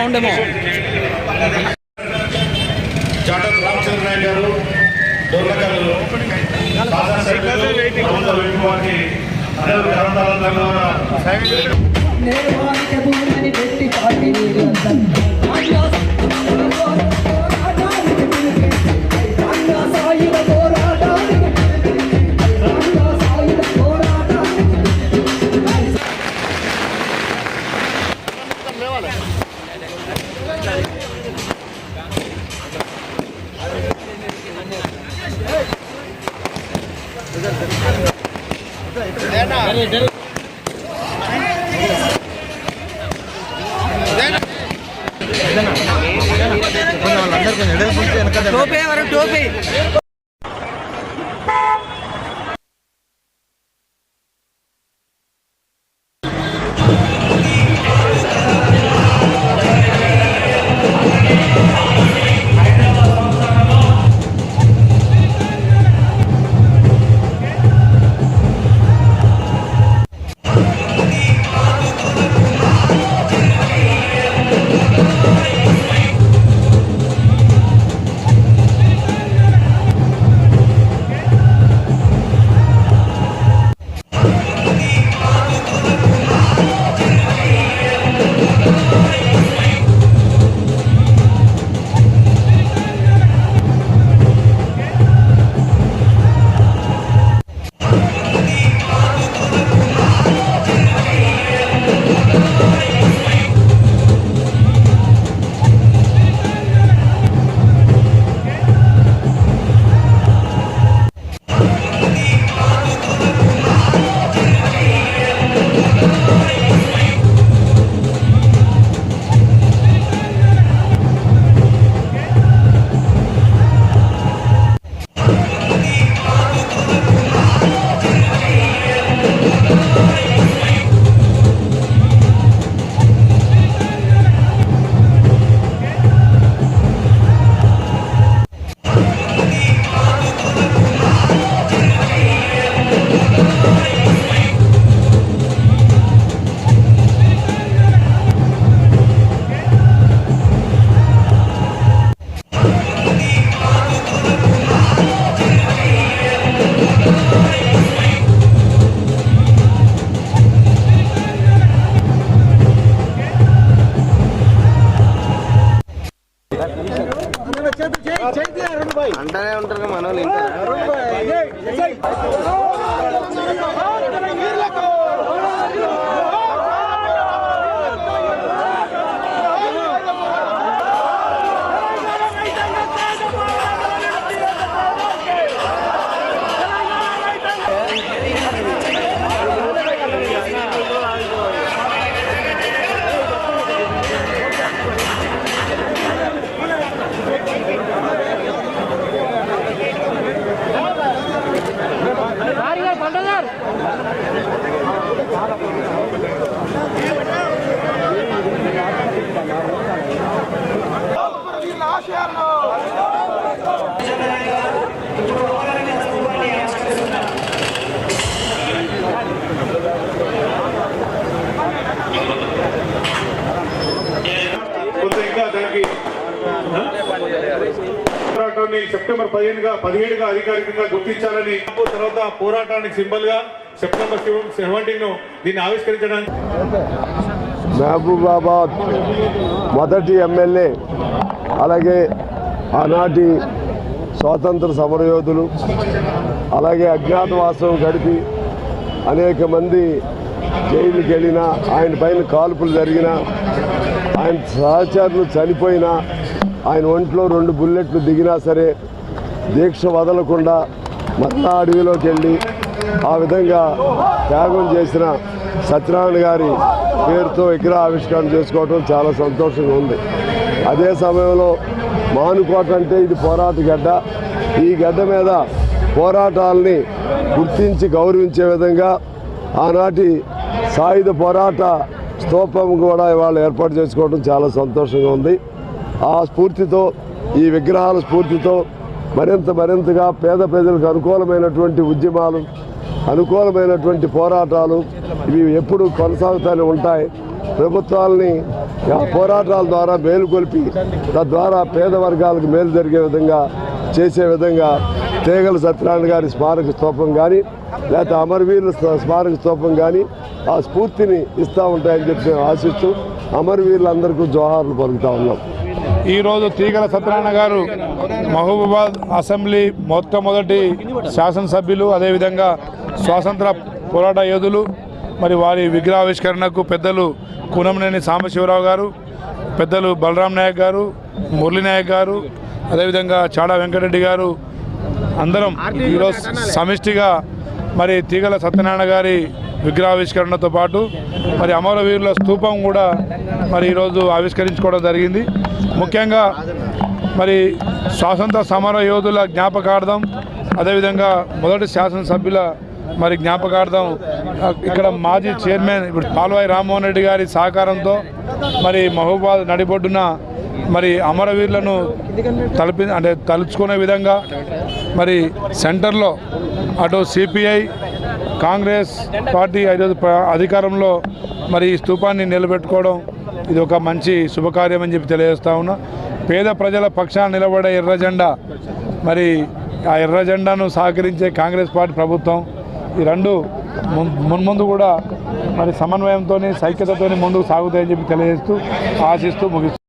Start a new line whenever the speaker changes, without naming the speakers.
Sound ఏమో.
చాటం రామచంద్రరాయ్ గారు దొర్లకల్లు
టోపీ టోపీ
అంటానే ఉంటారు మనోళ్ళు.
పోరాటాన్ని సెప్టెంబర్ 17గా అధికారికంగా గుర్తించాలని తర్వాత పోరాటానికి సింబల్ గా సెప్టెంబర్ 17 దీన్ని ఆవిష్కరించడానికి
మహబూబాబాద్ మొదటి ఎమ్మెల్యే అలాగే ఆనాటి స్వాతంత్ర సమరయోధులు అలాగే అజ్ఞాతవాసం గడిపి అనేక మంది జైలుకి వెళ్ళినా ఆయన పైన కాల్పులు జరిగినా ఆయన సహచరులు చనిపోయినా ఆయన ఒంట్లో 2 బుల్లెట్లు దిగినా సరే దీక్ష వదలకుండా మళ్ళా అడవిలోకి వెళ్ళి ఆ విధంగా త్యాగం చేసిన సత్యనారాయణ గారి పేరుతో విగ్రహ ఆవిష్కరణ చేసుకోవడం చాలా సంతోషంగా ఉంది. అదే సమయంలో మానుకోట అంటే ఇది పోరాట గడ్డ. ఈ గడ్డ మీద పోరాటాలని గుర్తించి గౌరవించే విధంగా ఆనాటి సాయుధ పోరాట స్తూపం కూడా ఇవాళ ఏర్పాటు చేసుకోవడం చాలా సంతోషంగా ఉంది. ఆ స్ఫూర్తితో ఈ విగ్రహాల స్ఫూర్తితో మరింతగా పేద ప్రజలకు అనుకూలమైనటువంటి ఉద్యమాలు అనుకూలమైనటువంటి పోరాటాలు ఇవి ఎప్పుడు కొనసాగుతూనే ఉంటాయి. ప్రభుత్వాలని ఆ పోరాటాల ద్వారా మేలుకొల్పి తద్వారా పేద వర్గాలకు మేలు జరిగే విధంగా చేసే విధంగా తీగల సత్యనారాయణ గారి స్మారక స్తూపం కానీ లేకపోతే అమరవీరుల స్మారక స్తూపం కానీ ఆ స్ఫూర్తిని ఇస్తూ ఉంటాయని చెప్పి ఆశిస్తూ అమరవీరులందరికీ జోహార్లు పలుకుతా ఉన్నాం.
ఈరోజు తీగల సత్యనారాయణ గారు మహబూబాబాద్ అసెంబ్లీ మొట్టమొదటి శాసనసభ్యులు, అదేవిధంగా స్వాతంత్ర పోరాట యోధులు. మరి వారి విగ్రహావిష్కరణకు పెద్దలు కూనంనేని సాంబశివరావు గారు, పెద్దలు బలరాం నాయక్ గారు, మురళీ నాయక్ గారు, అదేవిధంగా చాడా వెంకటరెడ్డి గారు అందరం ఈరోజు సమిష్టిగా మరి తీగల సత్యనారాయణ గారి విగ్రహావిష్కరణతో పాటు మరి అమరవీరుల స్తూపం కూడా మరి ఈరోజు ఆవిష్కరించుకోవడం జరిగింది. ముఖ్యంగా మరి స్వాతంత్ర సమర యోధుల జ్ఞాపకార్థం, అదేవిధంగా మొదటి శాసనసభ్యుల మరి జ్ఞాపకార్థం ఇక్కడ మాజీ చైర్మన్ ఇప్పుడు పాల్వాయి రామ్మోహన్ రెడ్డి గారి సహకారంతో మరి మహబూబాబాద్ నడిబొడ్డున మరి అమరవీరులను తలుచుకునే విధంగా మరి సెంటర్లో అటు సిపిఐ కాంగ్రెస్ పార్టీ అధికారంలో మరి ఈ స్తూపాన్ని నిలబెట్టుకోవడం ఇది ఒక మంచి శుభకార్యం అని చెప్పి తెలియజేస్తా ఉన్నా. పేద ప్రజల పక్షాన నిలబడే ఎర్ర జెండా, మరి ఆ ఎర్ర జెండాను సహకరించే కాంగ్రెస్ పార్టీ ప్రభుత్వం ఈ రెండు మున్ముందు కూడా మరి సమన్వయంతో సైక్యతతో ముందుకు సాగుతాయని చెప్పి తెలియజేస్తూ ఆశిస్తూ ముగిస్తూ